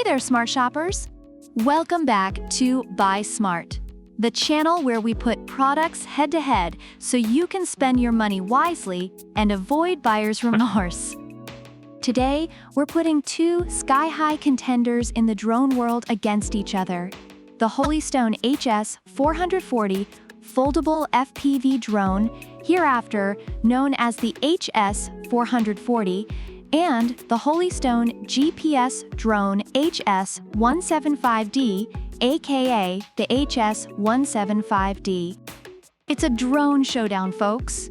there, smart shoppers! Welcome back to Buy Smart, the channel where we put products head-to-head so you can spend your money wisely and avoid buyer's remorse. Today, we're putting two sky-high contenders in the drone world against each other. The Holystone HS440 Foldable FPV drone, hereafter known as the HS440, and the Holystone GPS drone HS175D, aka the HS175D. It's a drone showdown, folks.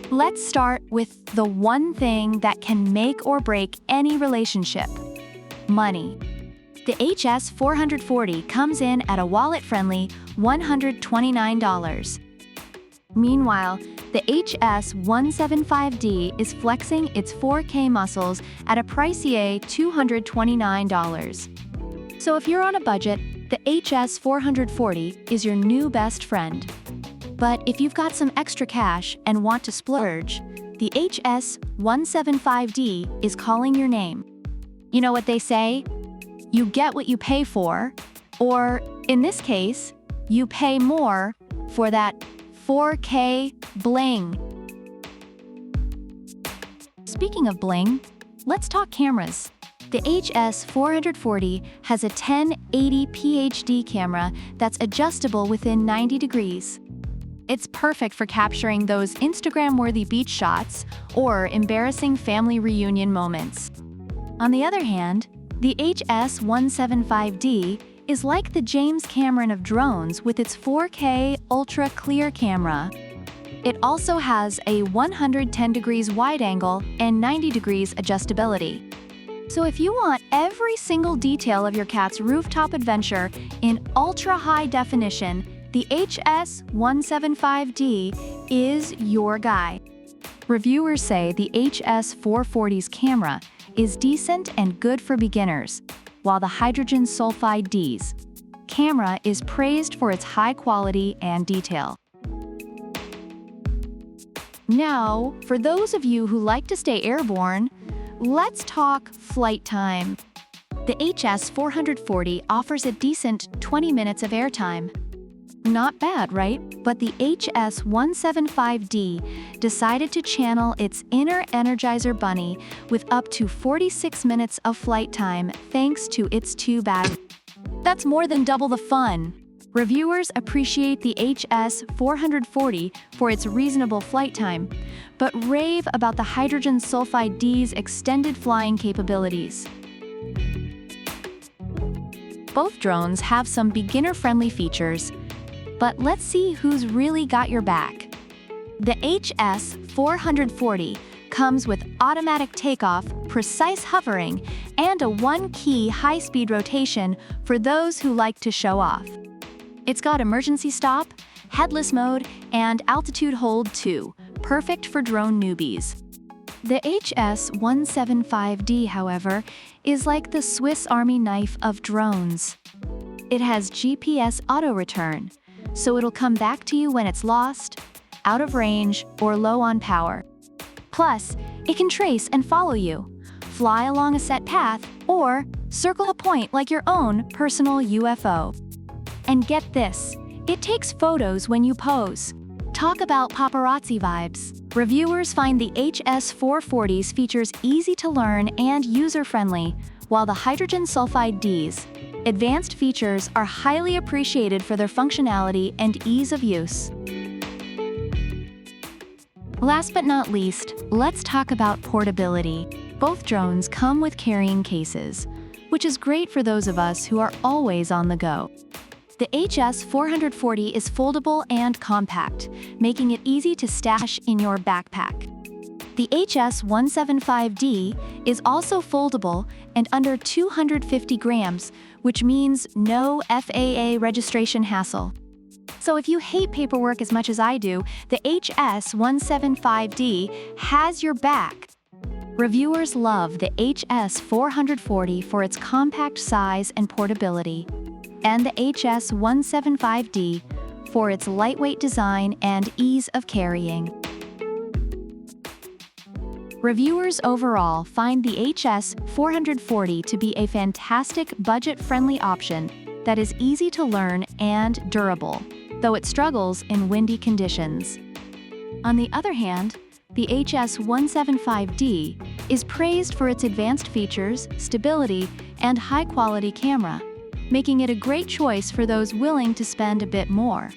Let's start with the one thing that can make or break any relationship: money. The HS440 comes in at a wallet-friendly $129. Meanwhile, the HS175D is flexing its 4K muscles at a pricier $229. So if you're on a budget, the HS440 is your new best friend. But if you've got some extra cash and want to splurge, the HS175D is calling your name. You know what they say? You get what you pay for, or in this case, you pay more for that 4K bling. Speaking of bling, let's talk cameras. The HS440 has a 1080p HD camera that's adjustable within 90 degrees. It's perfect for capturing those Instagram-worthy beach shots or embarrassing family reunion moments. On the other hand, the HS175D is like the James Cameron of drones with its 4K ultra-clear camera. It also has a 110 degrees wide angle and 90 degrees adjustability. So if you want every single detail of your cat's rooftop adventure in ultra-high definition, the HS175D is your guy. Reviewers say the HS440's camera is decent and good for beginners, while the hydrogen sulfide D's camera is praised for its high quality and detail. Now, for those of you who like to stay airborne, let's talk flight time. The HS440 offers a decent 20 minutes of airtime. Not bad, right? But the HS175D decided to channel its inner Energizer bunny with up to 46 minutes of flight time thanks to its two batteries. That's more than double the fun. Reviewers appreciate the HS440 for its reasonable flight time, but rave about the hydrogen sulfide D's extended flying capabilities. Both drones have some beginner-friendly features, but let's see who's really got your back. The HS440 comes with automatic takeoff, precise hovering, and a one-key high-speed rotation for those who like to show off. It's got emergency stop, headless mode, and altitude hold too, perfect for drone newbies. The HS175D, however, is like the Swiss Army knife of drones. It has GPS auto-return, so it'll come back to you when it's lost, out of range, or low on power. Plus, it can trace and follow you, fly along a set path, or circle a point like your own personal UFO. And get this, it takes photos when you pose. Talk about paparazzi vibes. Reviewers find the HS440's features easy to learn and user-friendly, while the hydrogen sulfide D's advanced features are highly appreciated for their functionality and ease of use. Last but not least, let's talk about portability. Both drones come with carrying cases, which is great for those of us who are always on the go. The HS440 is foldable and compact, making it easy to stash in your backpack. The HS175D is also foldable and under 250 grams, which means no FAA registration hassle. So if you hate paperwork as much as I do, the HS175D has your back. Reviewers love the HS440 for its compact size and portability, and the HS175D for its lightweight design and ease of carrying. Reviewers overall find the HS440 to be a fantastic budget-friendly option that is easy to learn and durable, though it struggles in windy conditions. On the other hand, the HS175D is praised for its advanced features, stability, and high-quality camera, making it a great choice for those willing to spend a bit more.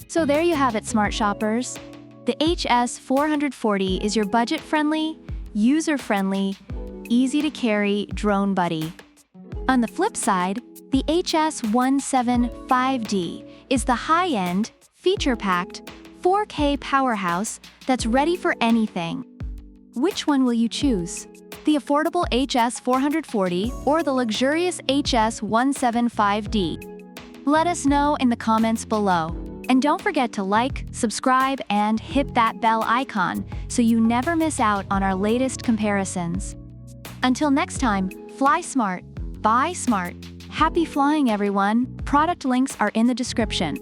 So there you have it, smart shoppers. The HS440 is your budget-friendly, user-friendly, easy-to-carry drone buddy. On the flip side, the HS175D is the high-end, feature-packed, 4K powerhouse that's ready for anything. Which one will you choose? The affordable HS440 or the luxurious HS175D? Let us know in the comments below. And don't forget to like, subscribe, and hit that bell icon so you never miss out on our latest comparisons. Until next time, fly smart, buy smart. Happy flying, everyone. Product links are in the description.